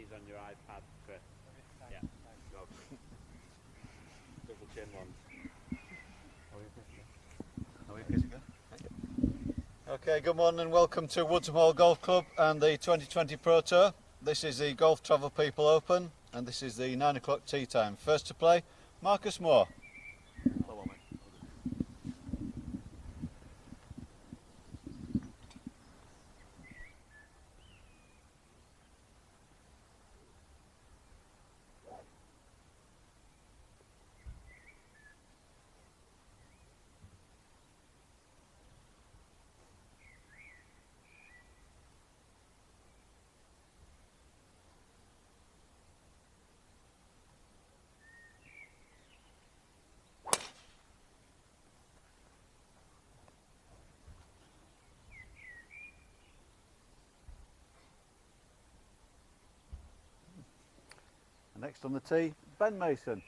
these on your iPad, Chris. Yeah. Go. Double chin ones. Okay, good morning and welcome to Woodsome Hall Golf Club and the 2020 Pro Tour. This is the Golf Travel People Open and this is the 9 o'clock tee time. First to play, Marcus Moore. Hello, mate. Next on the tee, Ben Mason.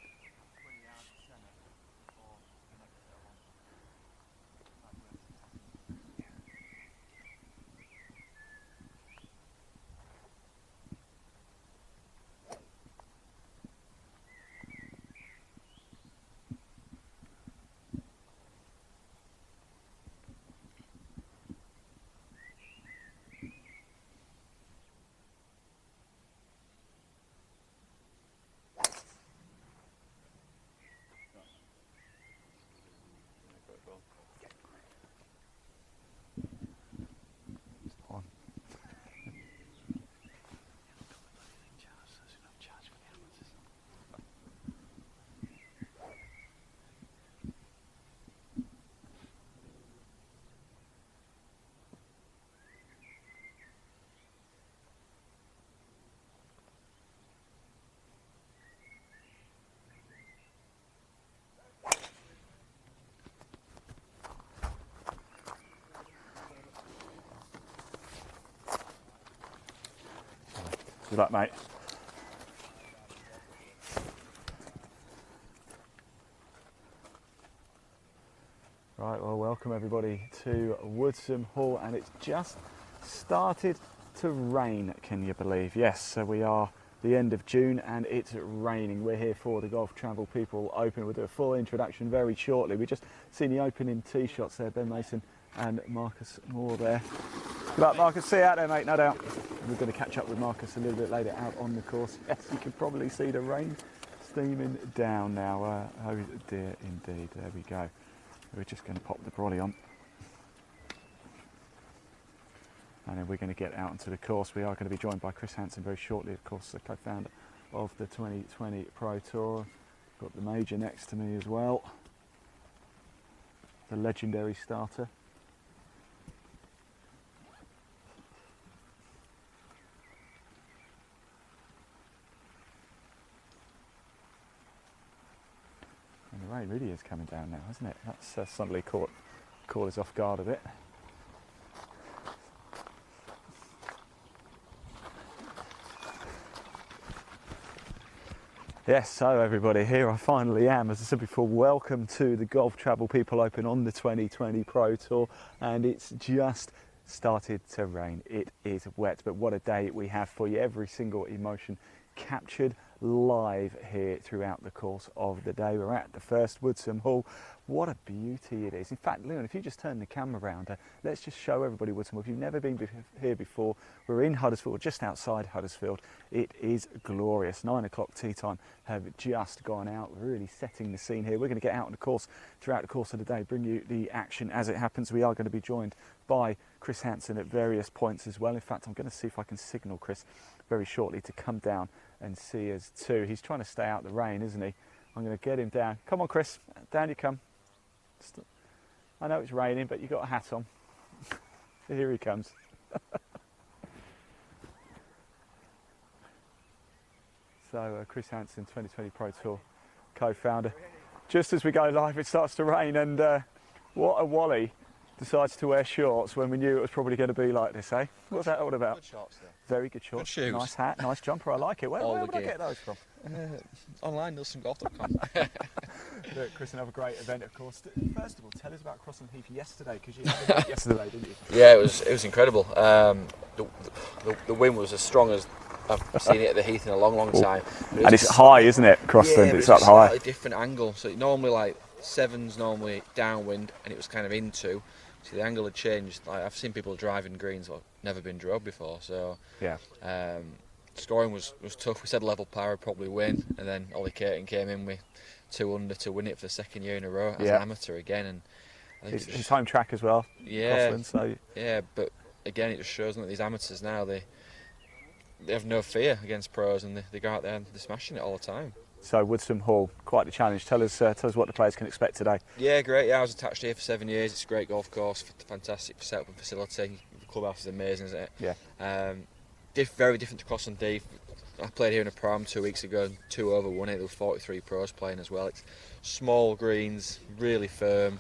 Good luck, mate. Right, well, welcome everybody to Woodsome Hall, and it's just started to rain, can you believe? Yes, so we are the end of June and it's raining. We're here for the Golf Travel People Open. We'll do a full introduction very shortly. We just seen the opening tee shots there, Ben Mason and Marcus Moore there. Good luck, Marcus. See you out there, mate, no doubt. We're going to catch up with Marcus a little bit later out on the course. Yes, you can probably see the rain steaming down now. Oh dear, indeed. There we go. We're just going to pop the brolly on. And then we're going to get out into the course. We are going to be joined by Chris Hansen very shortly, of course, the co-founder of the 2020 Pro Tour. Got the major next to me as well. The legendary starter. And the rain really is coming down now, isn't it? That's suddenly caught us off guard a bit. Yes, so everybody, here I finally am. As I said before, welcome to the Golf Travel People Open on the 2020 Pro Tour, and it's just started to rain. It is wet, but what a day we have for you. Every single emotion captured live here throughout the course of the day. We're at the first Woodsome Hall. What a beauty it is. In fact, Leon, if you just turn the camera around, let's just show everybody Woodsome Hall. If you've never been here before, we're in Huddersfield, just outside Huddersfield. It is glorious. 9 o'clock tee time have just gone out, really setting the scene here. We're going to get out on the course throughout the course of the day, bring you the action as it happens. We are going to be joined by Chris Hansen at various points as well. In fact, I'm going to see if I can signal Chris very shortly to come down and see us too. He's trying to stay out the rain, isn't he? I'm going to get him down. Come on, Chris, down you come. I know it's raining, but you've got a hat on. Here he comes. So Chris Hansen, 2020 Pro Tour co-founder. Just as we go live, it starts to rain, and what a Wally decides to wear shorts when we knew it was probably going to be like this, eh? What's that all about? Good shorts, though. Very good shorts. Good shoes. Nice hat, nice jumper. I like it. Where would I get those from? Online, NilsonGolf.com. Look, Chris, another great event, of course. First of all, tell us about crossing Heath yesterday, because you had a event yesterday, didn't you? Yeah, it was incredible. The wind was as strong as I've seen it at the Heath in a long, long time. But And it's high, isn't it, Crossland? Yeah, It's but up a high. slightly different angle. So normally like 7's normally downwind, and it was kind of into. So the angle had changed. Like I've seen people driving greens that never been drove before. So Yeah. scoring was tough. We said level par would probably win, and then Ollie Caton came in with 2 under to win it for the second year in a row as an amateur again. And I think It's his home track as well, Crossland. So yeah, but again, it just shows that these amateurs now they have no fear against pros, and they go out there and they're smashing it all the time. So Woodsome Hall, quite the challenge. Tell us what the players can expect today. Yeah, great. Yeah, I was attached here for 7 years. It's a great golf course, fantastic setup and facility. The clubhouse is amazing, isn't it? Yeah. Very different to Crossland D. I played here in a prom 2 weeks ago, and 2 over won it. There was 43 pros playing as well. It's small greens, really firm.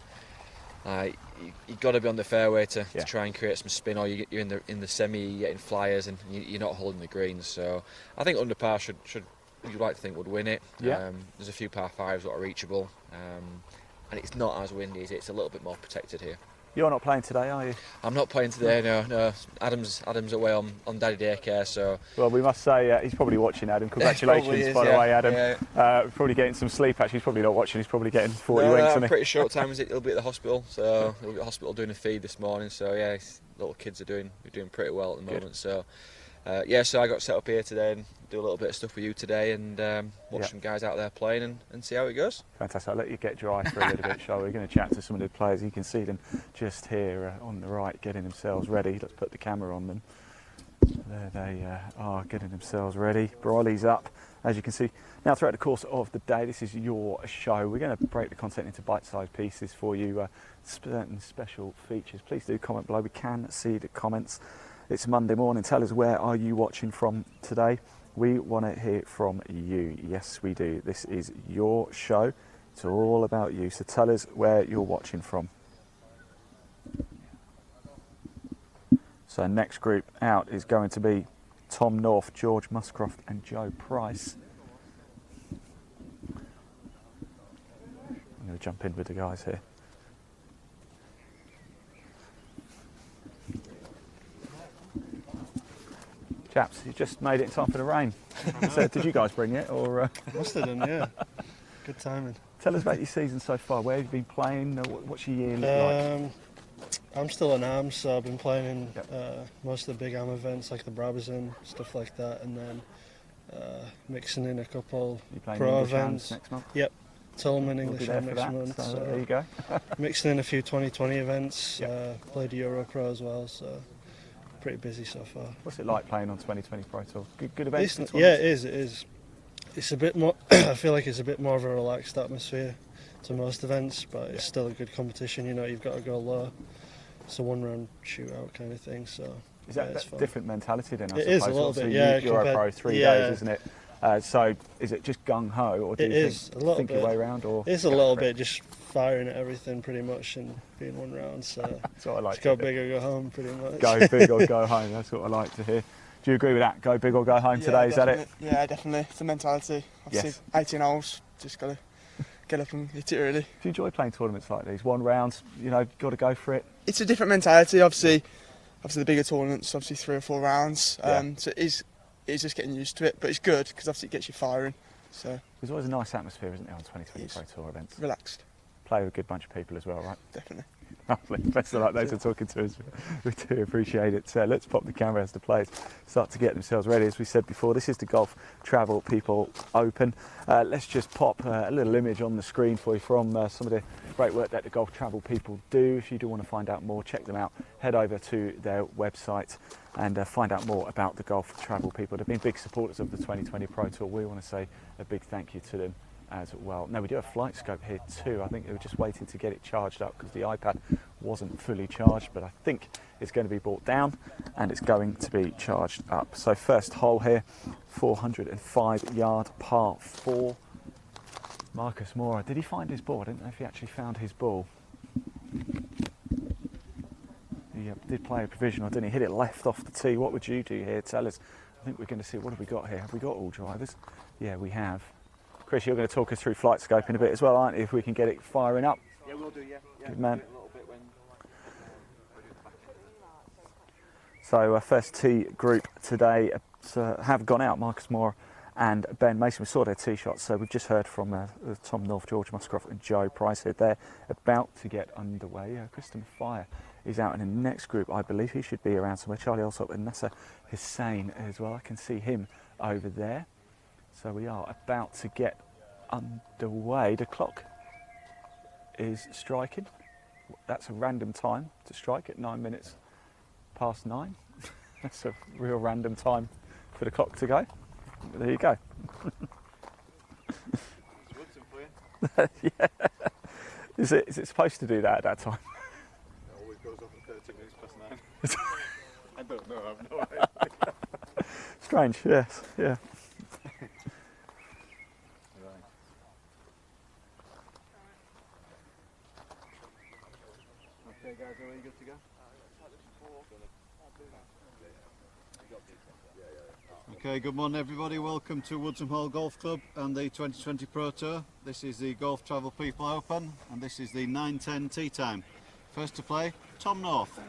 You've got to be on the fairway to try and create some spin, or you're in the semi, you're getting flyers, and you're not holding the greens. So I think under par should you'd like to think would win it. Yeah. There's a few par 5s that are reachable, and it's not as windy. It's a little bit more protected here. You're not playing today, are you? I'm not playing today. No. Adam's away on daddy daycare, so. Well, we must say he's probably watching, Adam. Congratulations, by the way, Adam. Yeah. Probably getting some sleep. Actually, he's probably not watching. He's probably getting 40 No, winks. I'm pretty short time. He'll be at the hospital, so he'll be at the hospital doing a feed this morning. So yeah, little kids are doing pretty well at the moment. So so I got set up here today and do a little bit of stuff with you today, and watch some guys out there playing and see how it goes. Fantastic. I'll let you get dry for a little bit, shall we? We're going to chat to some of the players. You can see them just here on the right, getting themselves ready. Let's put the camera on them. There they are, getting themselves ready. Briley's up, as you can see. Now, throughout the course of the day, this is your show. We're going to break the content into bite-sized pieces for you, certain special features. Please do comment below. We can see the comments. It's Monday morning. Tell us, where are you watching from today? We want to hear from you. Yes, we do. This is your show. It's all about you. So tell us where you're watching from. So next group out is going to be Tom North, George Muscroft and Joe Price. I'm going to jump in with the guys here. Chaps, you just made it in time for the rain. So did you guys bring it, or? Must have done, yeah. Good timing. Tell us about your season so far. Where have you been playing? What's your year look like? I'm still in AMS, so I've been playing in most of the big AM events like the Brabazon, stuff like that, and then mixing in a couple pro events. Next month? Yep, Tillman English AM next month. So there you go. Mixing in a few 2020 events. Played Euro Pro as well, so pretty busy so far. What's it like playing on 2020 Pro Tour? Good events? Yeah, it is. It's a bit more. I feel like it's a bit more of a relaxed atmosphere to most events, but it's still a good competition. You know, you've got to go low. It's a one-round shootout kind of thing. So is that a different mentality then? I it suppose? Is a little bit. Euro Pro 3 days, isn't it? So is it just gung ho, or do you think your way around? Or it's a little bit just firing at everything pretty much and being one round. So that's what I like. Go big or go home, pretty much. Go big or go home. That's what I like to hear. Do you agree with that? Go big or go home today? Is that it? Yeah, definitely. It's a mentality. Obviously, 18 holes. Just got to get up and hit it really. Do you enjoy playing tournaments like these? One round, you know, got to go for it. It's a different mentality. Obviously the bigger tournaments, obviously 3 or 4 rounds. So it is just getting used to it, but it's good because obviously it gets you firing. So there's always a nice atmosphere, isn't there, on 2020 Pro Tour events? Relaxed. Play with a good bunch of people as well, right? Definitely. Lovely. Best of luck. Those are talking to us. We do appreciate it. So let's pop the camera as the players start to get themselves ready. As we said before, this is the Golf Travel People Open. Let's just pop a little image on the screen for you from some of the great work that the Golf Travel People do. If you do want to find out more, check them out. Head over to their website and find out more about the Golf Travel People. They've been big supporters of the 2020 Pro Tour. We want to say a big thank you to them as well. Now we do have flight scope here too. I think they were just waiting to get it charged up because the iPad wasn't fully charged, but I think it's going to be brought down and it's going to be charged up. So first hole here, 405 yard par 4. Marcus Mora, did he find his ball? I don't know if he actually found his ball. He did play a provisional, didn't he? Hit it left off the tee. What would you do here? Tell us. I think we're going to see, what have we got here? Have we got all drivers? Yeah, we have. Chris, you're going to talk us through flight scope in a bit as well, aren't you, if we can get it firing up? Yeah, we'll do, yeah. Good man. So first tee group today have gone out, Marcus Moore and Ben Mason. We saw their tee shots, so we've just heard from Tom North, George Muscroft and Joe Price here. They're about to get underway. Kristen Fire is out in the next group, I believe. He should be around somewhere. Charlie Alsop and Nasser Hussain as well. I can see him over there. So we are about to get underway. The clock is striking. That's a random time to strike at 9 minutes past 9. That's a real random time for the clock to go. There you go. Yeah. Is it supposed to do that at that time? It always goes off at 30 minutes past 9. I don't know, I have no idea. Strange, yes, yeah. Okay guys, are we good to go? Okay, good morning everybody. Welcome to Woodsome Hall Golf Club and the 2020 Pro Tour. This is the Golf Travel People Open and this is the 9:10 tee time. First to play, Tom North.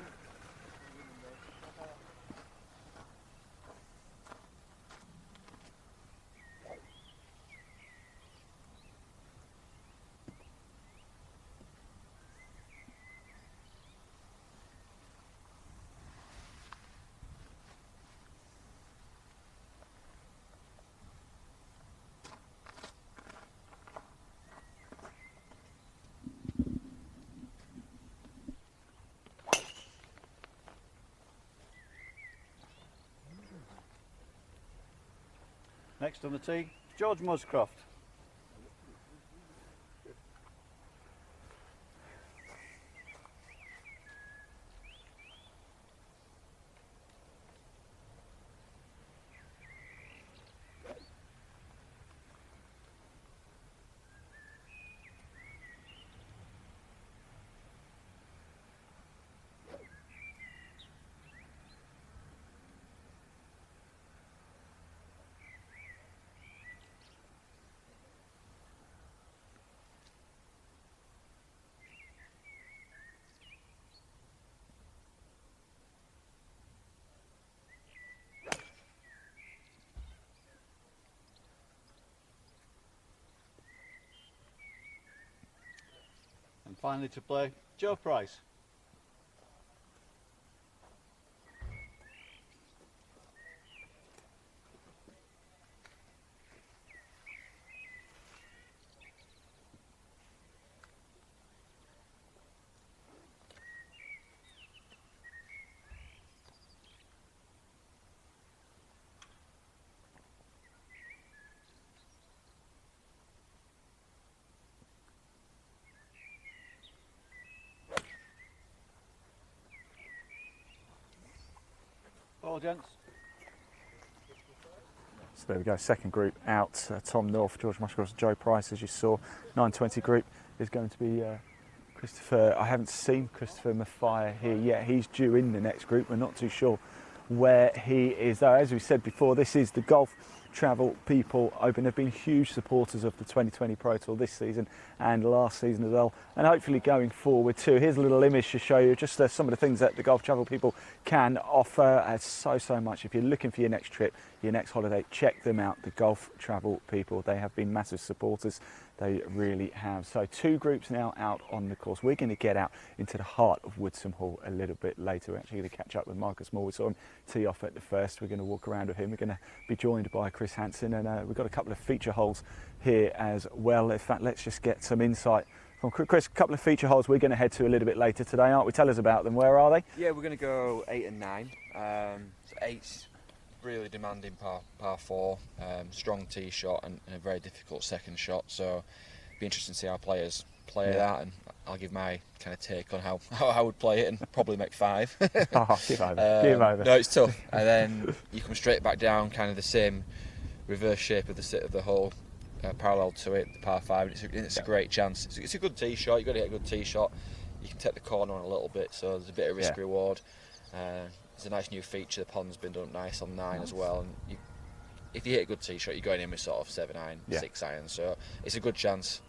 Next on the tee, George Muscroft. And finally to play, Joe Price. All gents. So there we go, second group out. Tom North, George Muscroft, Joe Price, as you saw. 9:20 group is going to be Christopher. I haven't seen Christopher Maffia here yet. He's due in the next group. We're not too sure where he is though. As we said before, this is the Golf Travel People Open. They've been huge supporters of the 2020 Pro Tour this season and last season as well, and hopefully going forward too. Here's a little image to show you just some of the things that the Golf Travel People can offer. So much. If you're looking for your next trip, your next holiday, check them out, the Golf Travel People. They have been massive supporters. They really have. So two groups now out on the course. We're going to get out into the heart of Woodsome Hall a little bit later. We're actually going to catch up with Marcus Moore. We saw him tee off at the first. We're going to walk around with him. We're going to be joined by Chris Hansen, and we've got a couple of feature holes here as well. In fact, let's just get some insight from Chris. A couple of feature holes we're going to head to a little bit later today, aren't we? Tell us about them. Where are they? Yeah, we're going to go 8 and 9. So 8's really demanding par 4, strong tee shot and a very difficult second shot. So be interesting to see how players play that, and I'll give my kind of take on how I would play it and probably make 5. Give over. No, it's tough. And then you come straight back down, kind of the same reverse shape of the hole, parallel to it, the par 5. And it's a great chance. It's a good tee shot. You've got to get a good tee shot. You can take the corner on a little bit, so there's a bit of risk reward. It's a nice new feature. The pond's been done nice on 9 as well. And if you hit a good tee shot, you're going in with sort of 7 iron, 6 iron. So it's a good chance.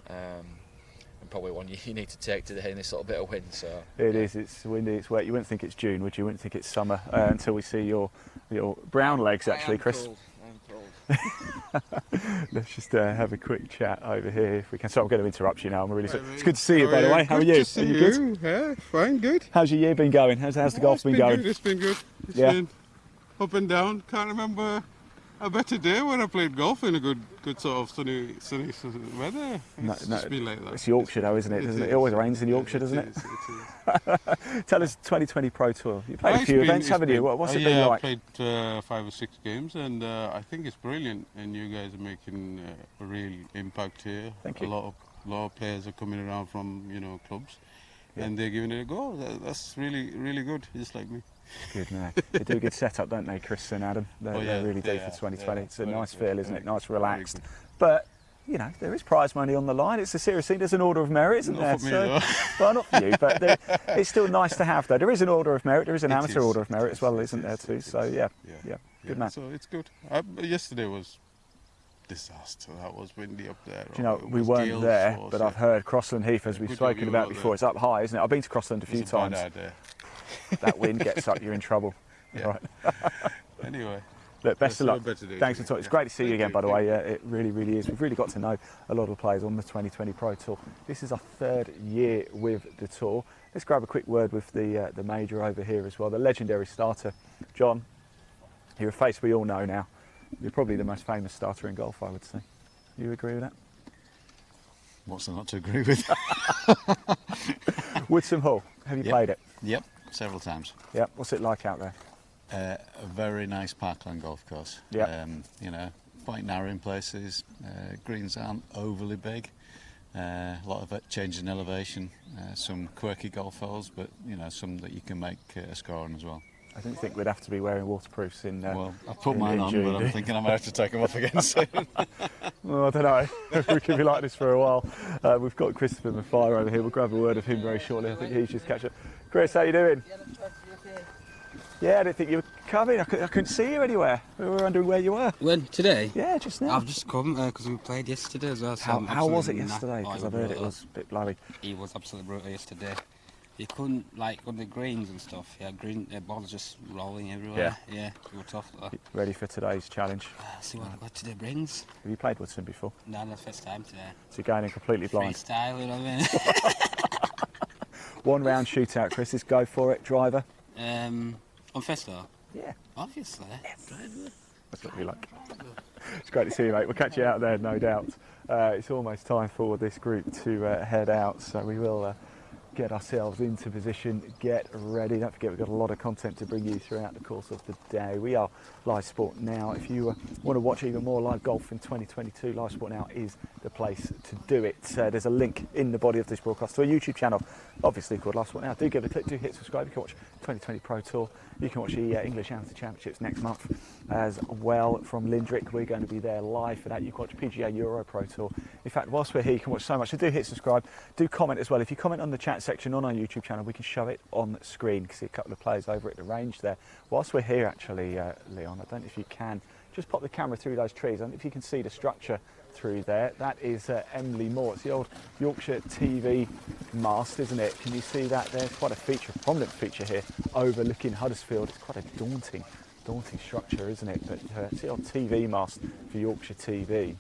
and probably one you need to take today in this little bit of wind. So It is. It's windy. It's wet. You wouldn't think it's June, would you? You wouldn't think it's summer until we see your brown legs, actually, Chris. I'm cold. Let's just have a quick chat over here if we can. So I'm going to interrupt you now. I'm really sorry. It's good to see you, by the way. How are you? Good to see you. Good? Yeah, fine, good. How's your year been going? How's the golf been going? Good. It's been good. It's Yeah. been up and down. Can't remember a better day when I played golf in a good sort of sunny weather. It's just been like that. It's Yorkshire, though, isn't it? It always rains in Yorkshire, doesn't it? It is. Tell us, 2020 Pro Tour. You played a few events, haven't you? What's it been like? I played 5 or 6 games, and I think it's brilliant. And you guys are making a real impact here. Thank you. A lot of players are coming around from clubs, and they're giving it a go. That's really good. Just like me. Good man. They do a good setup, don't they, Chris and Adam? They really do for 2020. It's a nice feel, isn't it? Nice, relaxed. But there is prize money on the line. It's a serious thing. There's an order of merit, isn't there? Not for me, though. Well, not for you, but it's still nice to have, though. There is an order of merit. There is an amateur order of merit as well, isn't there, too? So, yeah. Good man. So it's good. Yesterday was disaster. That was windy up there. Do you know, we weren't there, but I've heard Crossland Heath, as we've spoken about before, it's up high, isn't it? I've been to Crossland a few times. That wind gets up, you're in trouble. Yeah. Right. Anyway. Look, best of luck. Better days. Thanks for talking. It's great to see you again, by the way. It really, really is. We've really got to know a lot of the players on the 2020 Pro Tour. This is our 3rd year with the tour. Let's grab a quick word with the major over here as well, the legendary starter, John. You're a face we all know now. You're probably the most famous starter in golf, I would say. You agree with that? What's there not to agree with? Woodsome Hall, have you played it? Yep, several times. Yep. What's it like out there? A very nice parkland golf course. Yep. Quite narrow in places. Greens aren't overly big. A lot of it change in elevation. Some quirky golf holes, but some that you can make a score on as well. I don't think we'd have to be wearing waterproofs in. Well, I've put mine on, but I'm thinking I might have to take them off again soon. Well, I don't know. We could be like this for a while. We've got Christopher Maffire over here. We'll grab a word of him very shortly. I think he's just catch up. Chris, how you doing? Yeah, I didn't think you were coming. I couldn't see you anywhere. We were wondering where you were. When? Today? Yeah, just now. I've just come because we played yesterday as well. So how was it yesterday? Because I've heard it was a bit blowy. It was absolutely brutal yesterday. You couldn't, on the greens and stuff, balls just rolling everywhere. Yeah, it was tough though. Ready for today's challenge? See what today brings. Have you played Woodson before? No, that's the first time today. So you're going in completely blind? Freestyle, you know what I mean? 1 round shootout, Chris. Let's go for it. Driver? On first though? Yeah. Obviously. Yes. That's what we like. It's great to see you, mate. We'll catch you out there, no doubt. It's almost time for this group to head out, so we will get ourselves into position, get ready. Don't forget, we've got a lot of content to bring you throughout the course of the day. We are Live Sport Now. If you want to watch even more live golf in 2022, Live Sport Now is the place to do it. There's a link in the body of this broadcast to a YouTube channel, obviously called Live Sport Now. Do give it a click, do hit subscribe. You can watch 2020 Pro Tour. You can watch the English Amateur Championships next month as well from Lindrick. We're going to be there live for that. You can watch PGA Euro Pro Tour. In fact, whilst we're here, you can watch so much. So do hit subscribe. Do comment as well. If you comment on the chat section on our YouTube channel, we can show it on the screen. You can see a couple of players over at the range there. Whilst we're here, actually, Leon, I don't know if you can just pop the camera through those trees. I don't know if you can see the structure through there. That is Emily Moore. It's the old Yorkshire TV mast, isn't it? Can you see that there? It's quite a prominent feature here overlooking Huddersfield. It's quite a daunting structure, isn't it? But it's the old TV mast for Yorkshire TV.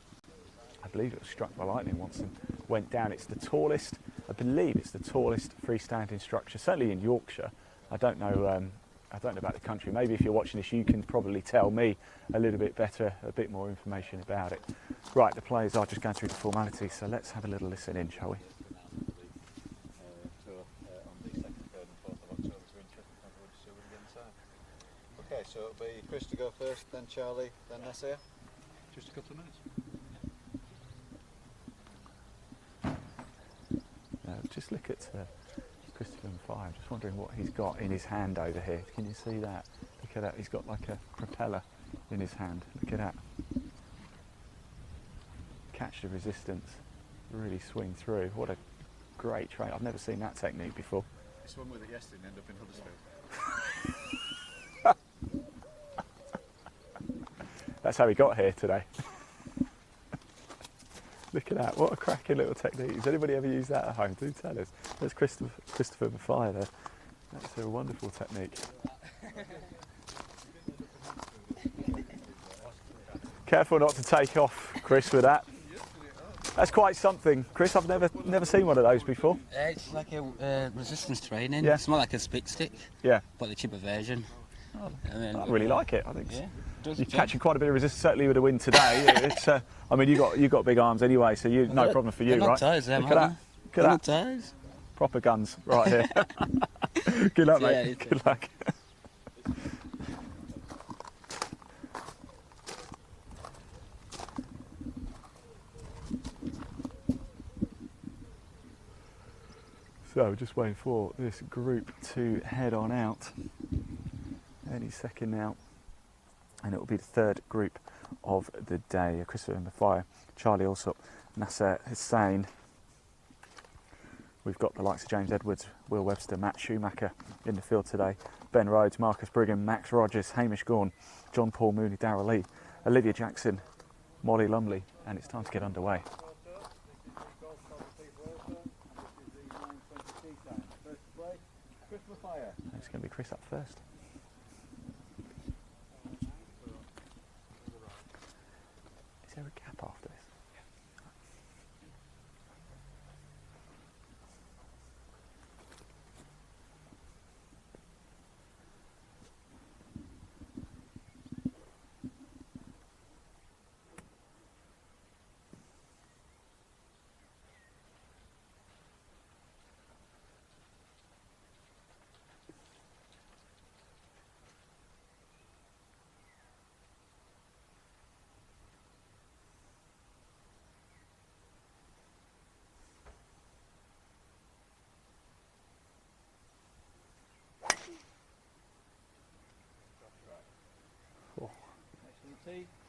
I believe it was struck by lightning once and went down. It's the tallest, I believe it's the tallest freestanding structure, certainly in Yorkshire. I don't know about the country. Maybe if you're watching this, you can probably tell me a little bit better, a bit more information about it. Right, the players are just going through the formalities, so let's have a little listen in, shall we? Okay, so it'll be Chris to go first, then Charlie, then Nasir. Just a couple of minutes. Just look at Christopher Maffire. I'm just wondering what he's got in his hand over here. Can you see that? Look at that. He's got like a propeller in his hand. Look at that. Catch the resistance. Really swing through. What a great train. I've never seen that technique before. I swung with it yesterday and ended up in Huddersfield. That's how he got here today. Look at that, what a cracking little technique. Has anybody ever used that at home? Do tell us. There's Christopher Maffei there. That's a wonderful technique. Careful not to take off, Chris, with that. That's quite something, Chris. I've never seen one of those before. It's like a resistance training. Yeah. It's more like a spit stick, Yeah. but the cheaper version. I really like it. I think Yeah, you're catching quite a bit of resistance, certainly with a win today. It's, I mean, you got big arms anyway, so no problem for you, they're right? not ties, Look at that. Look at that. Ties. Proper guns right here. Good luck, mate. Yeah, Good luck. So just waiting for this group to head on out any second now, and it will be the third group of the day. Christopher Maffei, Charlie Alsop, Nasser Hussain. We've got the likes of James Edwards, Will Webster, Matt Schumacher in the field today, Ben Rhodes, Marcus Brigham, Max Rogers, Hamish Gorn, John Paul Mooney, Darrell Lee, Olivia Jackson, Molly Lumley, and it's time to get underway. It's going to be Chris up first. Is there a gap after this?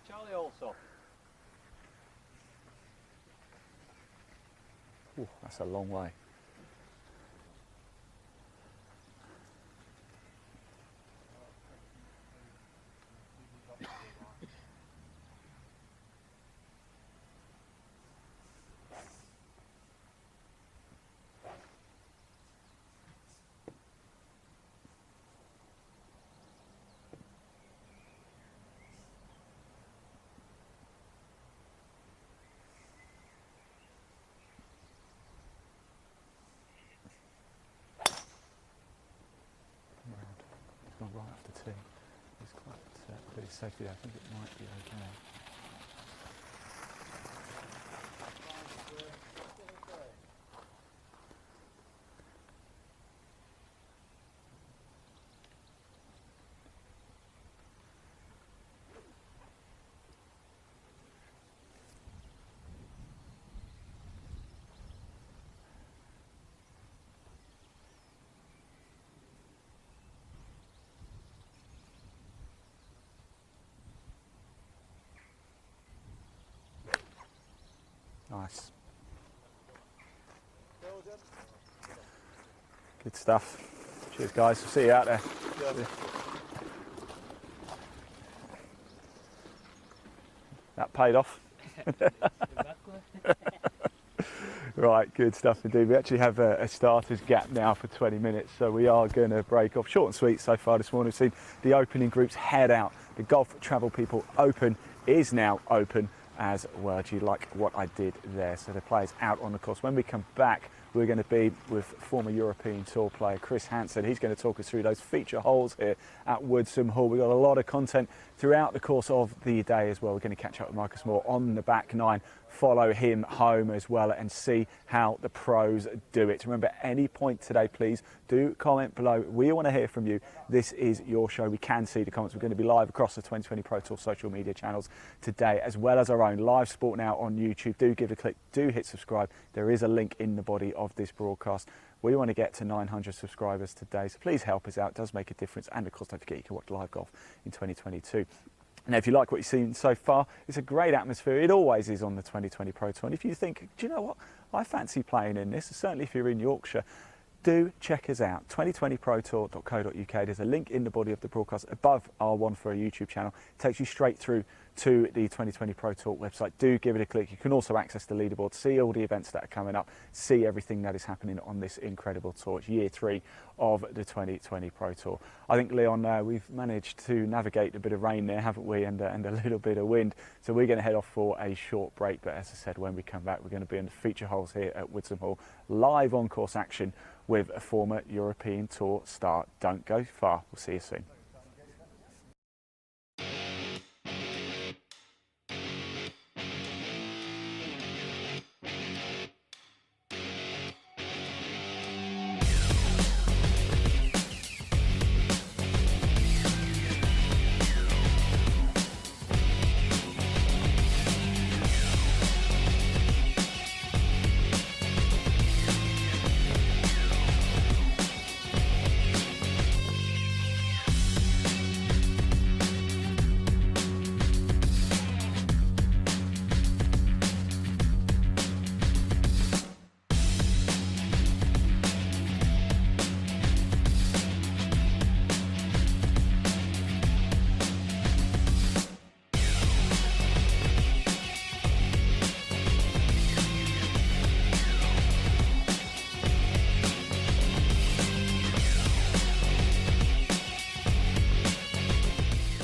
Charlie Alsop. Ooh, that's a long way. Right after tee. It's quite pretty safe here. I think it might be okay. Nice. Good stuff. Cheers, guys. See you out there. Yeah. That paid off. Right, good stuff indeed. We actually have a starters gap now for 20 minutes, so we are going to break off. Short and sweet so far this morning. We've seen the opening groups head out. The Golf Travel People Open is now open as well. Do you like what I did there? So the players out on the course. When we come back, we're going to be with former European Tour player Chris Hansen. He's going to talk us through those feature holes here at Woodsome Hall. We've got a lot of content throughout the course of the day as well. We're going to catch up with Marcus Moore on the back nine, follow him home as well and see how the pros do it. Remember, any point today, please do comment below. We want to hear from you. This is your show. We can see the comments. We're going to be live across the 2020 Pro Tour social media channels today, as well as our own live sport now on YouTube. Do give it a click, do hit subscribe. There is a link in the body of this broadcast. We want to get to 900 subscribers today, so please help us out. It does make a difference. And of course, don't forget you can watch live golf in 2022. Now, if you like what you've seen so far, it's a great atmosphere. It always is on the 2020 Pro Tour. And if you think, do you know what, I fancy playing in this, certainly if you're in Yorkshire, do check us out, 2020protour.co.uk. There's a link in the body of the broadcast above our One for a YouTube channel. It takes you straight through to the 2020 Pro Tour website. Do give it a click. You can also access the leaderboard, see all the events that are coming up, see everything that is happening on this incredible tour. It's year 3 of the 2020 Pro Tour. I think, Leon, we've managed to navigate a bit of rain there, haven't we, and a little bit of wind. So we're going to head off for a short break. But as I said, when we come back, we're going to be in the feature holes here at Woodsome Hall, live on course action with a former European Tour star. Don't go far. We'll see you soon.